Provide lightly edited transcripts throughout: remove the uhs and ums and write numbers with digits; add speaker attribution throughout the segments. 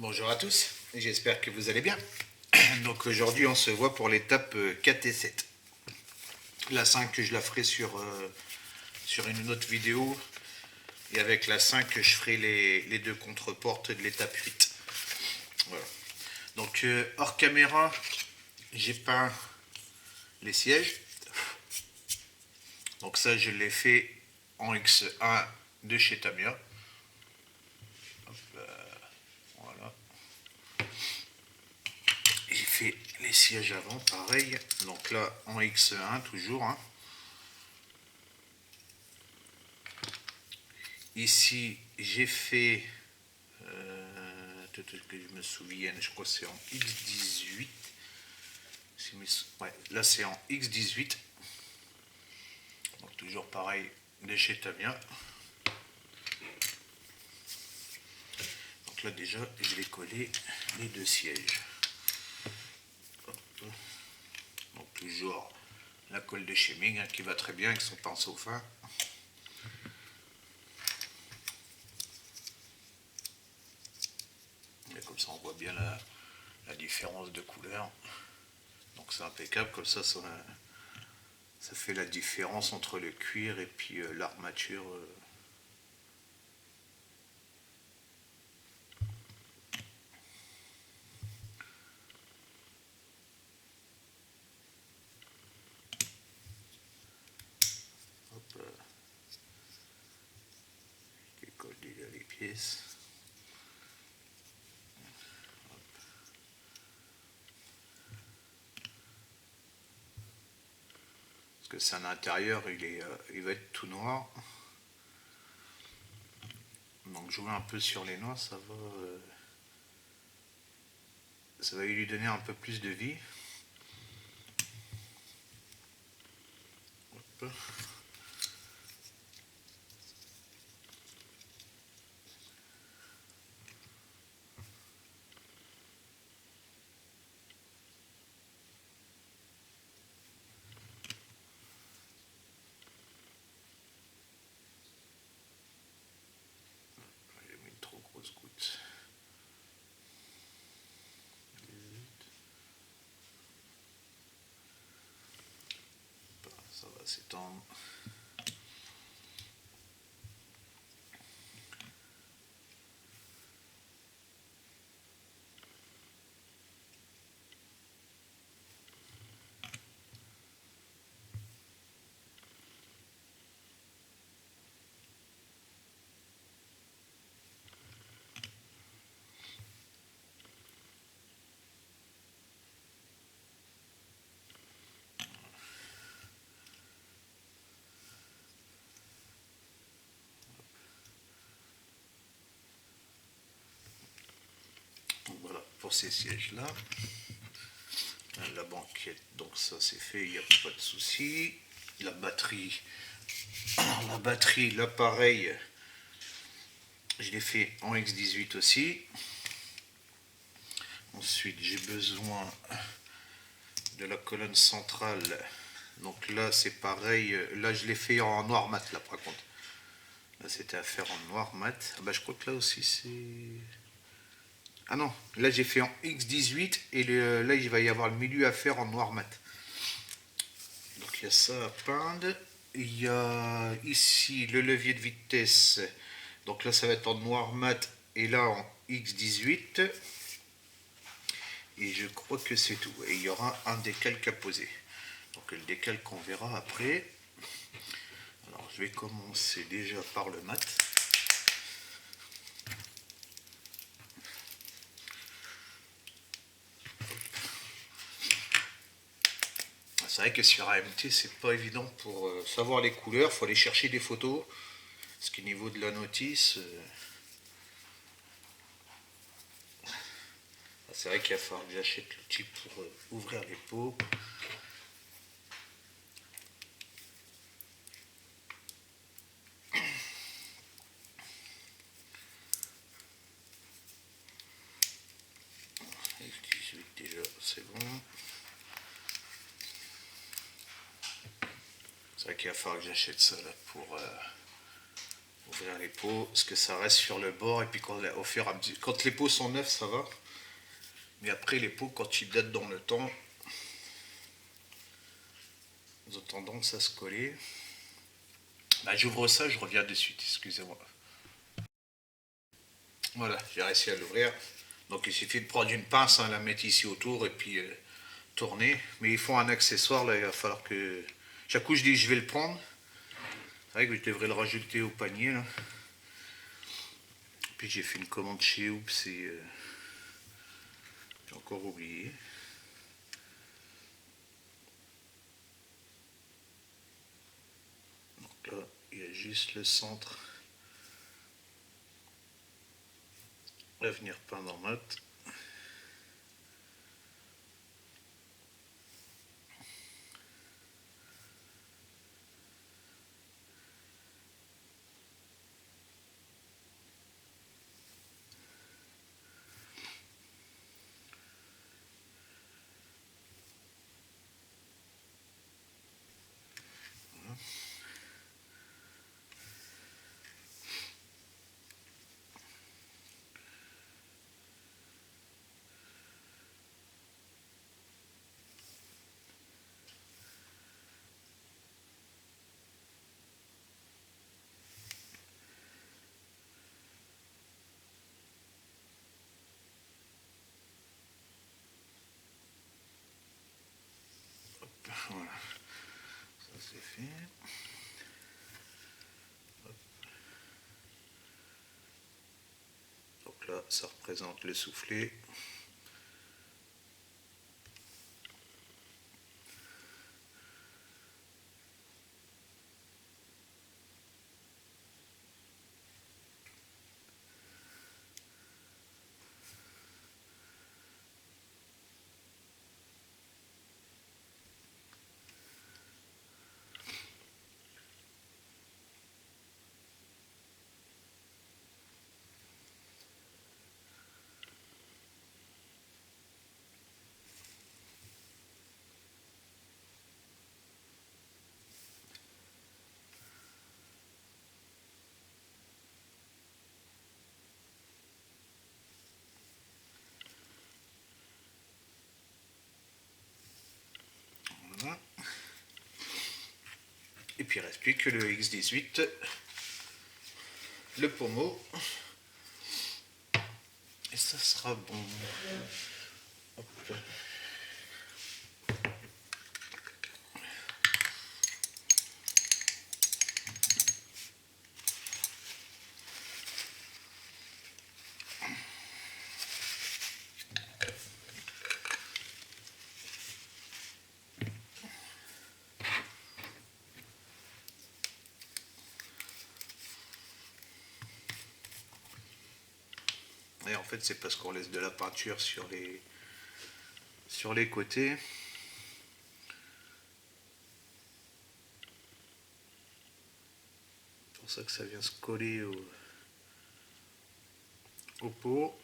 Speaker 1: Bonjour à tous, j'espère que vous allez bien. Donc aujourd'hui on se voit pour l'étape 4 et 7. La 5 je la ferai sur une autre vidéo. Et avec la 5 je ferai les deux contre-portes de l'étape 8. Voilà. Donc hors caméra, j'ai peint les sièges. Donc ça je l'ai fait en X1 de chez Tamiya. Voilà. J'ai fait les sièges avant, pareil. Donc là, en X1, toujours. Hein. Ici, j'ai fait, que je me souvienne, je crois que c'est en X18. Ouais, là, c'est en X18. Donc toujours pareil, de chez Tamiya. Donc là, déjà, je vais coller les deux sièges. Donc toujours la colle de chez Ming, hein, qui va très bien avec son pinceau fin. Et comme ça on voit bien la différence de couleur. Donc c'est impeccable, comme ça fait la différence entre le cuir et puis l'armature. Hop, je décolle déjà les pièces. Parce que c'est un intérieur, il va être tout noir. Donc jouer un peu sur les noirs, ça va lui donner un peu plus de vie. Hop. J'ai mis une trop grosse goutte. Ça va s'étendre. Donc voilà pour ces sièges là. La banquette, donc ça c'est fait, il n'y a pas de souci. La batterie, l'appareil, je l'ai fait en X18 aussi. Ensuite j'ai besoin de la colonne centrale. Donc là c'est pareil, là je l'ai fait en noir mat là par contre. Là c'était à faire en noir mat. Ah bah je crois que là aussi c'est... Ah non, là j'ai fait en X18 et là il va y avoir le milieu à faire en noir mat. Donc il y a ça à peindre. Il y a ici le levier de vitesse. Donc là ça va être en noir mat et là en X18. Et je crois que c'est tout. Et il y aura un décalque à poser. Donc le décalque on verra après. Alors je vais commencer déjà par le mat. C'est vrai que sur AMT c'est pas évident pour savoir les couleurs, il faut aller chercher des photos. Parce qu'au niveau de la notice, c'est vrai qu'il va falloir que j'achète l'outil pour ouvrir les pots. Déjà c'est bon. C'est vrai qu'il va falloir que j'achète ça là pour ouvrir les pots, parce que ça reste sur le bord, et puis au fur et à mesure, quand les pots sont neufs, ça va. Mais après, les pots, quand ils datent dans le temps, ils ont tendance à se coller. Bah, j'ouvre ça, je reviens de suite, excusez-moi. Voilà, j'ai réussi à l'ouvrir. Donc il suffit de prendre une pince, la mettre ici autour, et puis tourner. Mais il faut un accessoire, là, il va falloir que... Chaque coup, je dis, je vais le prendre. C'est vrai que je devrais le rajouter au panier, là. Puis j'ai fait une commande chez Oops et j'ai encore oublié. Donc là, il y a juste le centre à venir peindre en mat. Voilà, ça c'est fait. Hop. Donc là, ça représente le soufflet. Voilà. Et puis il ne reste plus que le X18, le pommeau. Et ça sera bon. Hop. Et en fait, c'est parce qu'on laisse de la peinture sur les côtés. C'est pour ça que ça vient se coller au pot.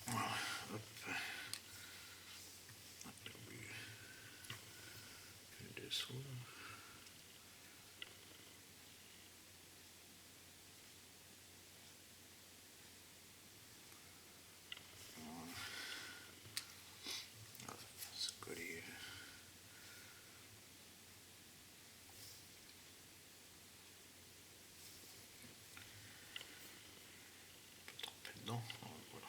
Speaker 1: Voilà, hop. Le dessous. Se coller. Pas trop dedans. Voilà.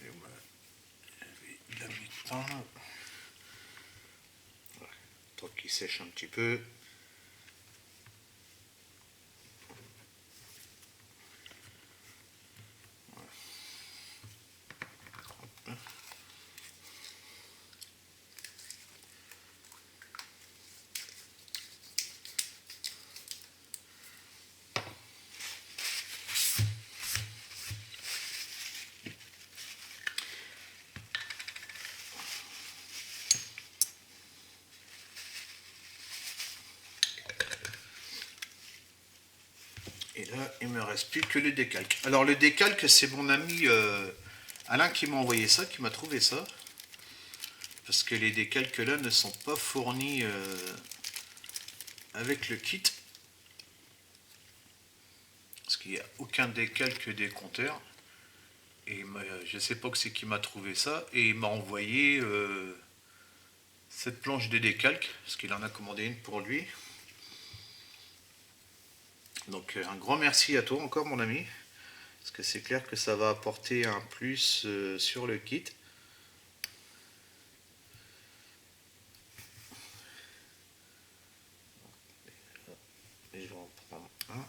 Speaker 1: Et voilà. Il a mis le temps. Voilà. Tant qu'il sèche un petit peu. Et là, il me reste plus que le décalque. Alors le décalque, c'est mon ami Alain qui m'a envoyé ça, qui m'a trouvé ça. Parce que les décalques là ne sont pas fournis avec le kit. Parce qu'il n'y a aucun décalque des compteurs. Et je ne sais pas que c'est qui m'a trouvé ça. Et il m'a envoyé cette planche de décalque. Parce qu'il en a commandé une pour lui. Donc un grand merci à toi encore mon ami. Parce que c'est clair que ça va apporter un plus sur le kit. Et je vais en prendre un.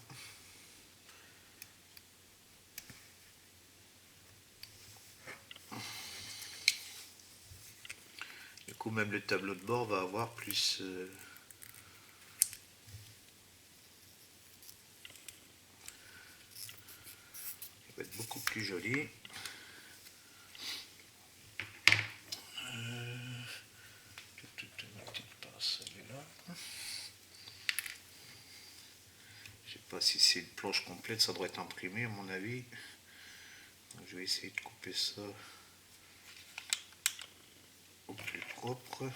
Speaker 1: Du coup même le tableau de bord va avoir plus... il va être beaucoup plus joli. Je sais pas si c'est une planche complète, ça doit être imprimé à mon avis. Donc, je vais essayer de couper ça au plus propre.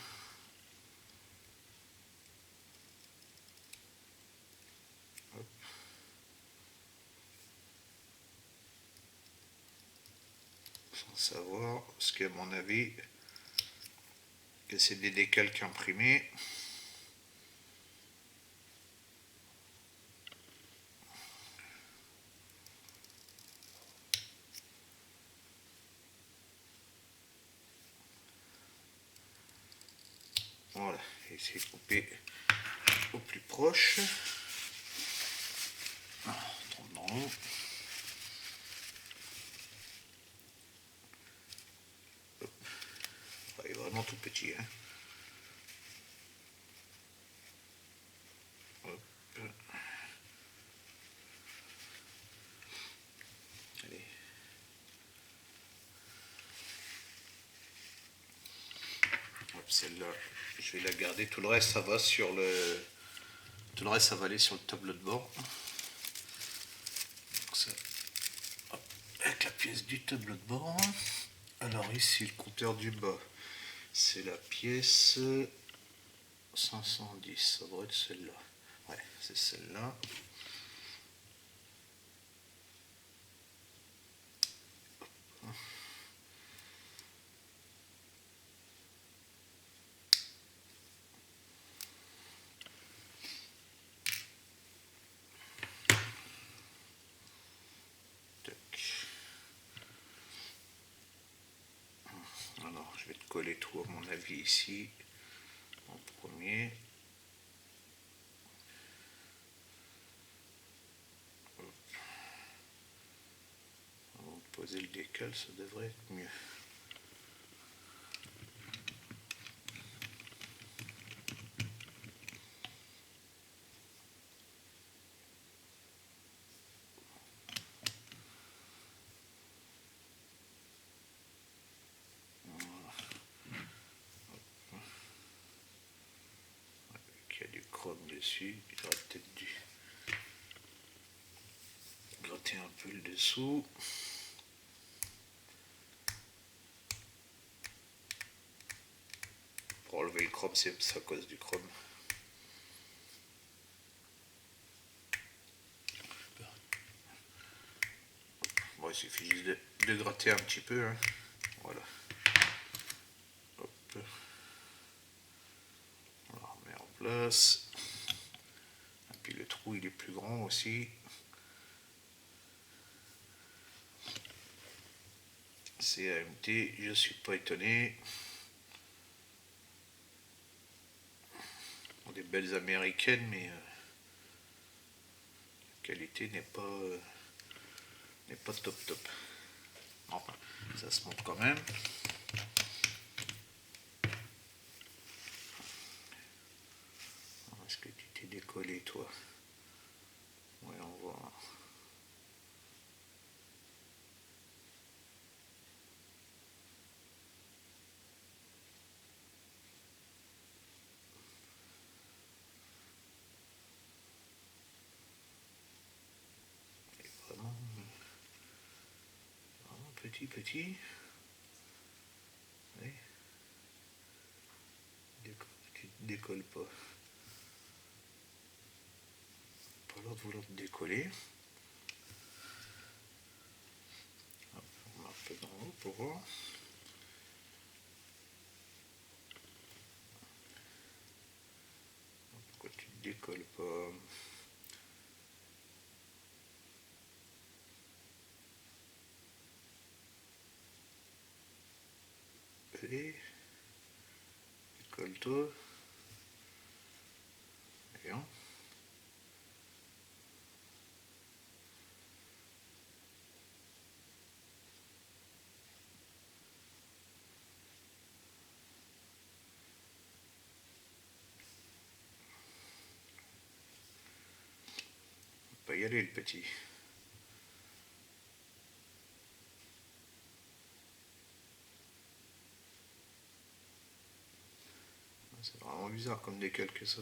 Speaker 1: Hop. Sans savoir, parce qu'à mon avis, que c'est des décalques imprimés. Voilà, essayer de couper au plus proche. On tombe dans l'eau. Il est vraiment tout petit. Hein. Hop. Allez. Hop, celle-là, je vais la garder. Tout le reste, ça va sur le... Tout le reste, ça va aller sur le tableau de bord. Donc ça, hop, avec la pièce du tableau de bord. Alors ici, le compteur du bas, c'est la pièce 510. Ça devrait être celle-là. Ouais, c'est celle-là. Alors, je vais te coller tout à mon avis ici, en premier. Avant de poser le décal, ça devrait être mieux. Il y a du chrome dessus, j'aurais peut-être dû gratter un peu le dessous. Pour enlever le chrome, c'est à cause du chrome. Bon, il suffit juste de gratter un petit peu. Hein. Voilà. Hop. On la remet en place. Et puis le trou, il est plus grand aussi. C'est AMT, je suis pas étonné. Des belles américaines, mais la qualité n'est pas top top. Enfin, ça se montre quand même. Est-ce que tu t'es décollé toi? Voyons voir. petit. Oui. Tu ne décolles pas. Pas l'air de vouloir te décoller. Hop, on met un peu dans l'eau pour voir. Pourquoi tu ne décolles pas? Allez, décolle-toi. Bien. On va y aller le petit. C'est vraiment bizarre comme décalque que ça.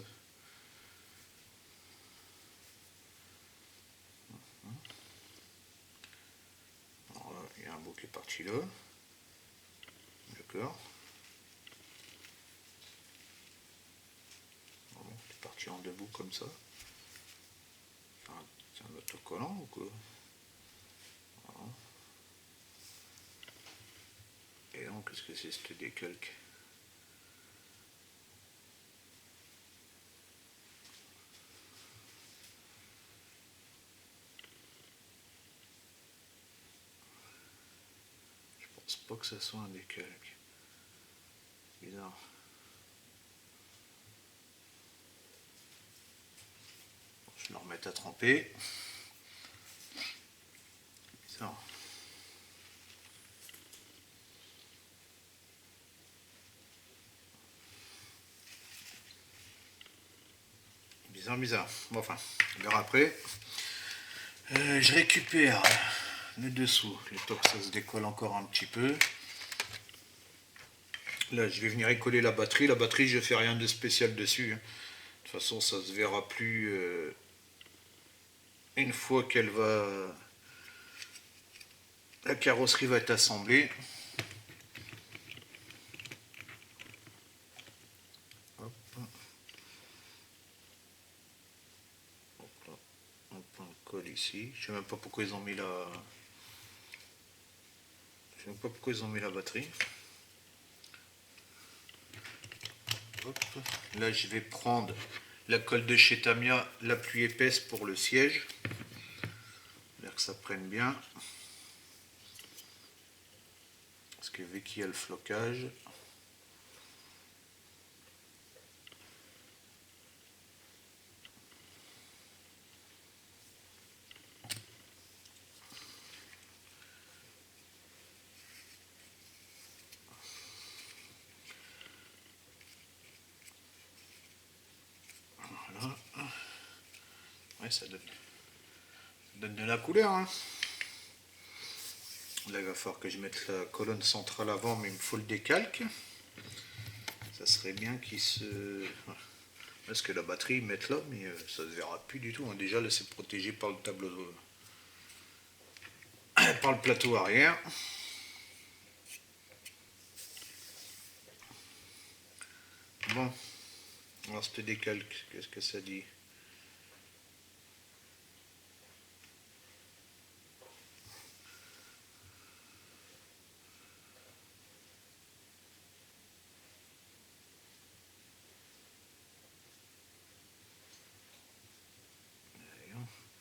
Speaker 1: Alors là, il y a un bout qui est parti là. D'accord. Bon, c'est parti en deux bouts comme ça. C'est un autocollant ou quoi? Voilà. Et donc, qu'est-ce que c'est ce décalque? Je pense pas que ça soit un décalque. Bizarre. Je vais le remettre à tremper. Bizarre. Bizarre. Bon, enfin, on verra après. Je récupère le dessous. Le temps que ça se décolle encore un petit peu. Là, je vais venir écoller la batterie. La batterie, je fais rien de spécial dessus. De toute façon, ça se verra plus une fois qu'elle va... La carrosserie va être assemblée. Hop. Hop là. Hop, on colle ici. Je sais même pas pourquoi ils ont mis la... Je sais même pas pourquoi ils ont mis la batterie. Hop. Là, je vais prendre la colle de chez Tamiya, la plus épaisse pour le siège. Pour que ça prenne bien. Parce que vu qu'il y a le flocage. Voilà. Ouais, ça donne de la couleur. Hein. Là, il va falloir que je mette la colonne centrale avant, mais il me faut le décalque. Ça serait bien qu'il se... Parce que la batterie, ils mettent là, mais ça ne se verra plus du tout. Hein. Déjà, là, c'est protégé par le tableau... par le plateau arrière. Bon. Alors, ce décalque, qu'est-ce que ça dit?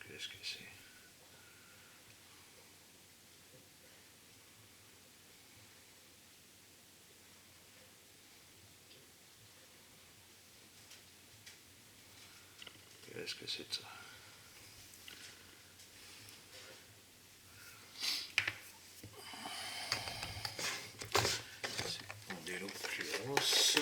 Speaker 1: Qu'est-ce que c'est? Qu'est-ce que c'est de ça? C'est une délo plus grosse.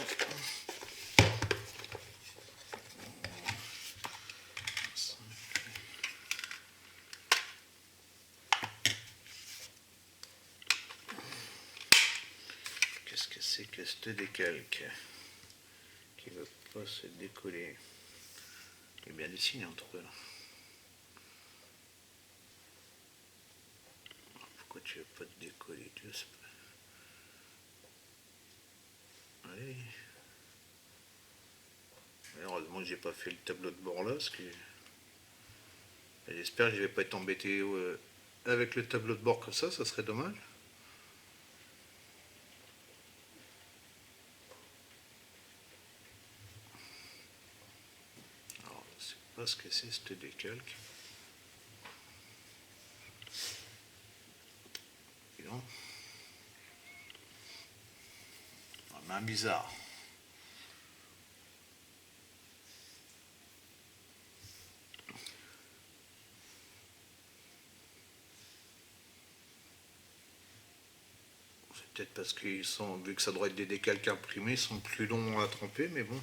Speaker 1: Qu'est-ce que c'est que ce décalque qui ne veut pas se décoller? Il est bien dessiné entre eux là. Pourquoi tu veux pas te décoller, tu sais pas. Allez. Heureusement que j'ai pas fait le tableau de bord là, parce que j'espère que je vais pas être embêté avec le tableau de bord comme ça serait dommage. Alors, je sais pas ce que c'est ce décalque. Non. Main bizarre. C'est peut-être parce qu'ils sont, vu que ça doit être des décalques imprimés, ils sont plus longs à tremper, mais bon.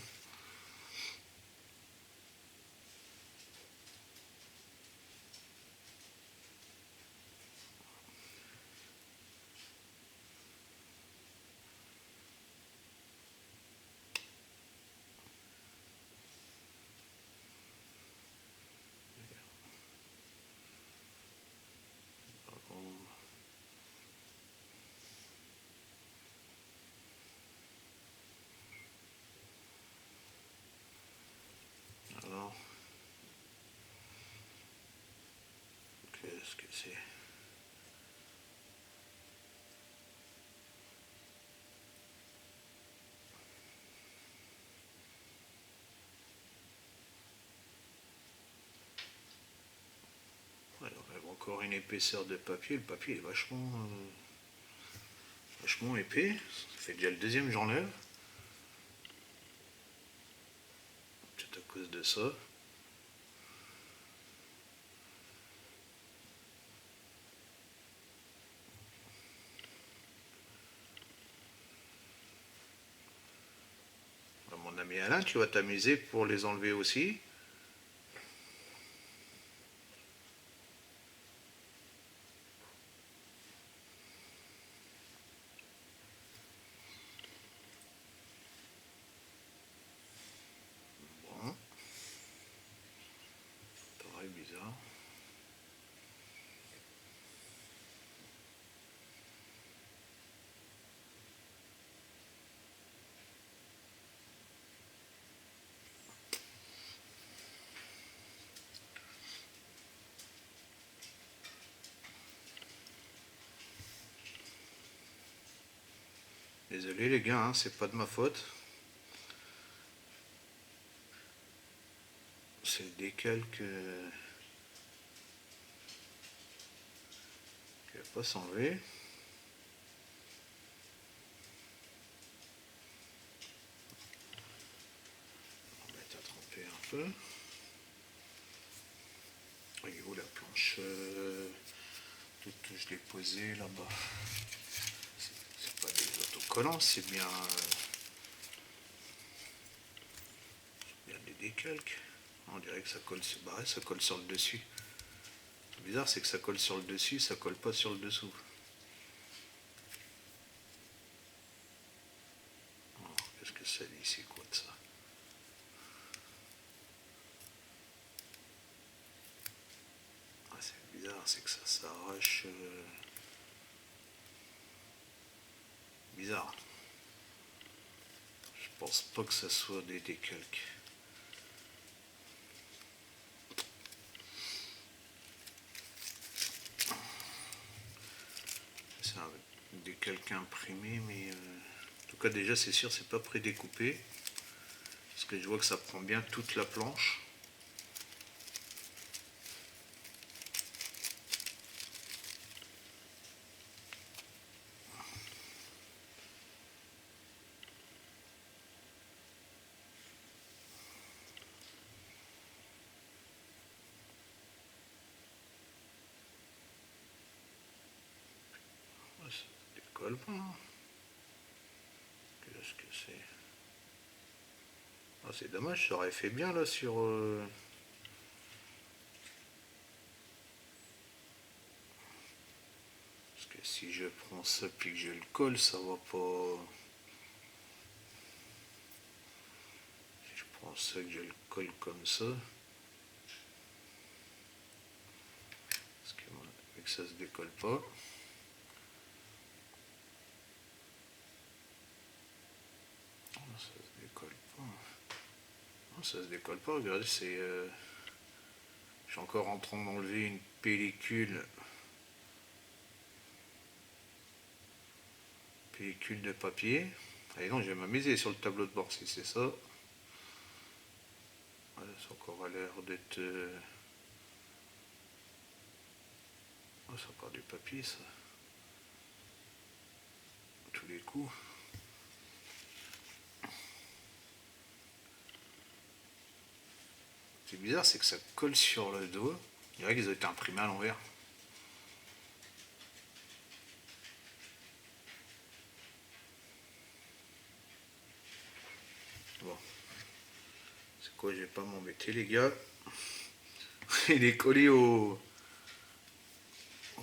Speaker 1: Alors, qu'est-ce que c'est? Alors, encore une épaisseur de papier. Le papier est vachement épais. Ça fait déjà le deuxième que j'enlève. Peut-être à cause de ça. Mon ami Alain, tu vas t'amuser pour les enlever aussi. Bon. Pareil, bizarre. Désolé les gars, hein, c'est pas de ma faute. C'est le décalque qui ne va pas s'enlever. On va mettre à tremper un peu. Il est où la planche je l'ai posée là-bas. C'est pas des autocollants, c'est bien des décalques. On dirait que ça colle, ça colle sur le dessus. C'est bizarre, c'est que ça colle sur le dessus, ça colle pas sur le dessous. Qu'est-ce que ça dit, c'est quoi de ça? C'est bizarre, c'est que ça s'arrache. Bizarre. Je pense pas que ça soit des décalques. C'est un décalque imprimé, mais en tout cas déjà c'est sûr c'est pas prédécoupé. Parce que je vois que ça prend bien toute la planche. Ça décolle pas. Qu'est-ce que c'est? Ah, c'est dommage, ça aurait fait bien là sur. Parce que si je prends ça puis que je le colle, ça va pas. Si je prends ça et que je le colle comme ça. Parce que ça se décolle pas. Ça se décolle pas, regardez, c'est... je suis encore en train d'enlever une pellicule. Pellicule de papier. Allez, non, je vais m'amuser sur le tableau de bord si c'est ça. Ouais, ça a encore l'air d'être... Oh, c'est encore du papier, ça. Tous les coups. C'est bizarre, c'est que ça colle sur le dos. Je dirait qu'ils ont été imprimés à l'envers. Bon. C'est quoi, je vais pas m'embêter, les gars. Il est collé au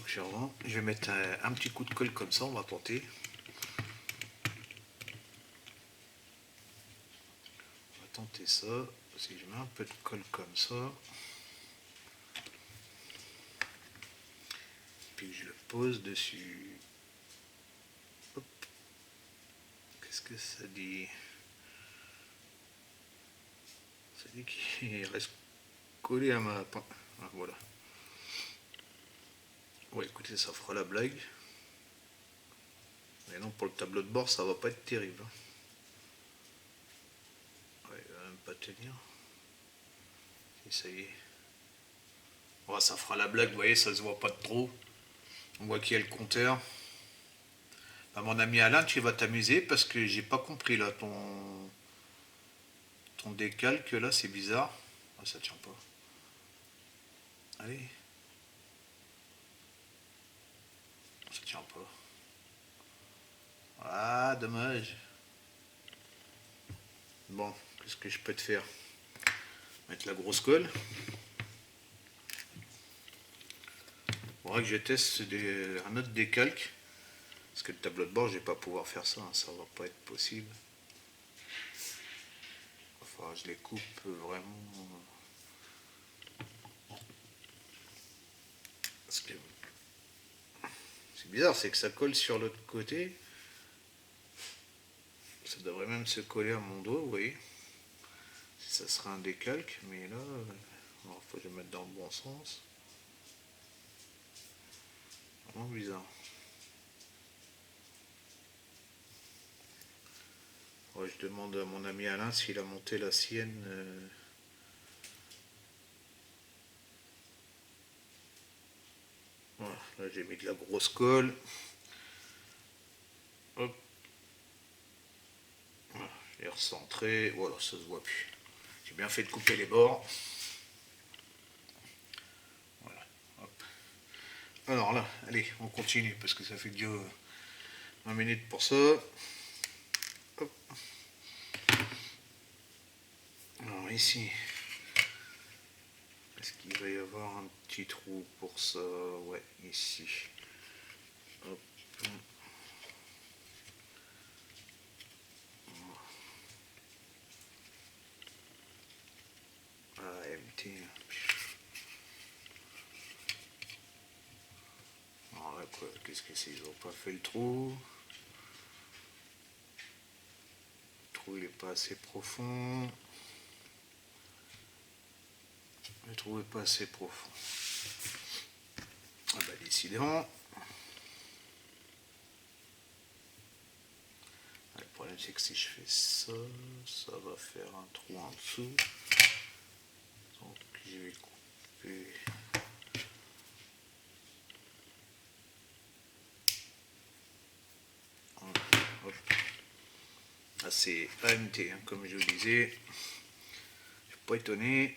Speaker 1: charbon. Je vais mettre un petit coup de colle comme ça, on va tenter. On va tenter ça. Si je mets un peu de colle comme ça. Puis je le pose dessus. Hop. Qu'est-ce que ça dit? Ça dit qu'il reste collé à ma... Ah, voilà. Ouais, écoutez, ça fera la blague. Mais non, pour le tableau de bord, ça va pas être terrible. Ouais, il va même pas tenir. Et ça y est. Ouais, ça fera la blague, vous voyez, ça se voit pas de trop. On voit qu'il y a le compteur. Bah, mon ami Alain, tu vas t'amuser parce que j'ai pas compris là ton décalque là, c'est bizarre. Ah, ça tient pas. Allez. Ça tient pas. Ah, dommage. Bon, qu'est-ce que je peux te faire? Mettre la grosse colle. Faudra que je teste un autre décalque. Parce que le tableau de bord, je vais pas pouvoir faire ça. Hein, ça va pas être possible. Enfin, je les coupe vraiment. Parce que c'est bizarre, c'est que ça colle sur l'autre côté. Ça devrait même se coller à mon dos, vous voyez. Ça sera un décalque, mais là, il faut que je le mette dans le bon sens. Vraiment bizarre. Ouais, je demande à mon ami Alain s'il a monté la sienne. Voilà, là j'ai mis de la grosse colle. Hop. Voilà, je l'ai recentré. Voilà, ça se voit plus. J'ai bien fait de couper les bords. Voilà. Hop. Alors là, allez, on continue parce que ça fait déjà 20 minutes pour ça. Hop. Alors ici, est-ce qu'il va y avoir un petit trou pour ça? Ouais, ici. Hop. Ah, MT. Alors là, quoi, qu'est-ce que c'est? Ils n'ont pas fait le trou. Le trou, il n'est pas assez profond. Le trou n'est pas assez profond. Ah bah décidément. Le problème c'est que si je fais ça, ça va faire un trou en dessous. Donc je vais couper. Hop. Ah, c'est AMT, hein, comme je vous disais. Je ne suis pas étonné.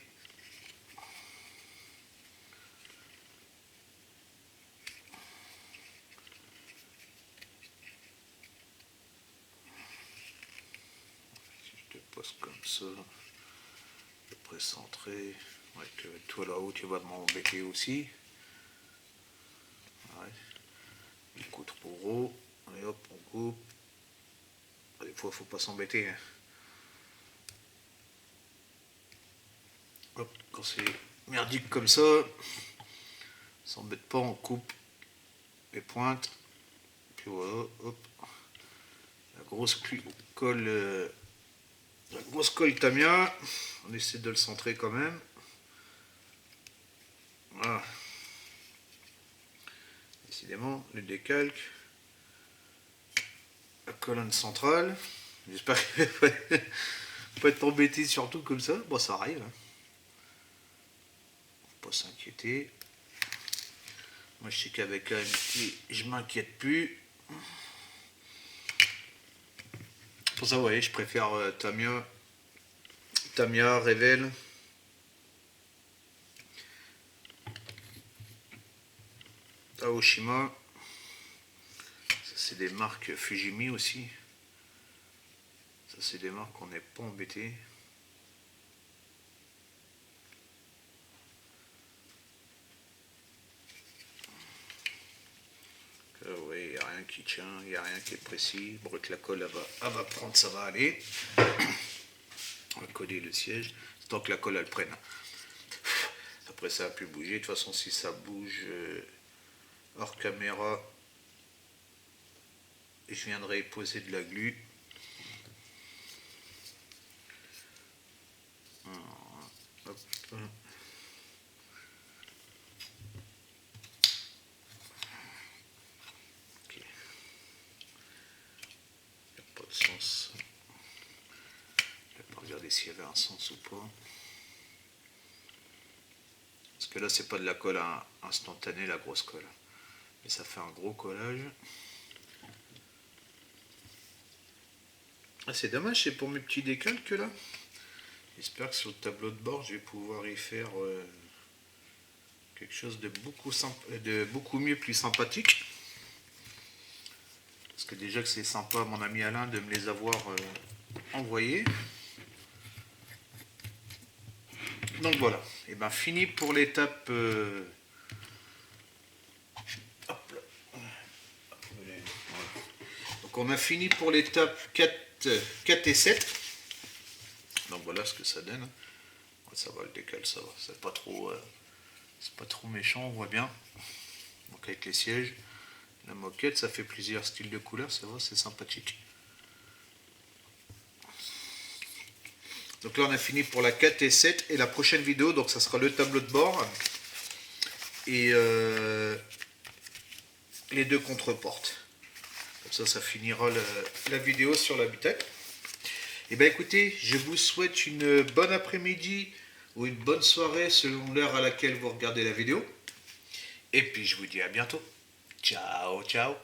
Speaker 1: Pose comme ça, je peux centrer, ouais, que toi là-haut tu vas m'embêter aussi. Ouais. Un coup trop gros, allez hop, on coupe. Des fois faut pas s'embêter. Hein. Hop, quand c'est merdique comme ça, on s'embête pas, on coupe les pointes. Puis voilà, hop. La grosse colle La grosse colle Tamiya, on essaie de le centrer quand même. Voilà. Décidément, le décalque. La colonne centrale. J'espère qu'il ne va pas être embêté surtout comme ça. Bon, ça arrive. Hein. Faut pas s'inquiéter. Moi, je sais qu'avec AMT, je m'inquiète plus. Pour ça, vous voyez, je préfère Tamiya, Revell. Aoshima. Ça, c'est des marques Fujimi aussi. Ça, c'est des marques qu'on n'est pas embêté. Oui, il n'y a rien qui tient, il n'y a rien qui est précis. Bon, que la colle, elle va prendre, ça va aller. On va coller le siège, tant que la colle, elle prenne. Après, ça a pu bouger. De toute façon, si ça bouge hors caméra, je viendrai poser de la glu. Hop. Ok. Il n'y a pas de sens. Je vais pas regarder s'il y avait un sens ou pas. Parce que là, c'est pas de la colle instantanée, la grosse colle. Mais ça fait un gros collage. Ah, c'est dommage, c'est pour mes petits décalques là. J'espère que sur le tableau de bord, je vais pouvoir y faire quelque chose de beaucoup mieux, plus sympathique. Parce que déjà que c'est sympa, mon ami Alain, de me les avoir envoyés. Donc voilà, et bien fini pour l'étape. Donc on a fini pour l'étape 4 et 7. Donc voilà ce que ça donne. Ça va, le décal, ça va. C'est pas trop méchant, on voit bien. Donc avec les sièges, la moquette, ça fait plusieurs styles de couleurs, ça va, c'est sympathique. Donc là on a fini pour la 4 et 7 et la prochaine vidéo, donc ça sera le tableau de bord et les deux contreportes. Comme ça finira la vidéo sur l'habitacle. Et bien écoutez, je vous souhaite une bonne après-midi ou une bonne soirée selon l'heure à laquelle vous regardez la vidéo. Et puis je vous dis à bientôt. Ciao, ciao.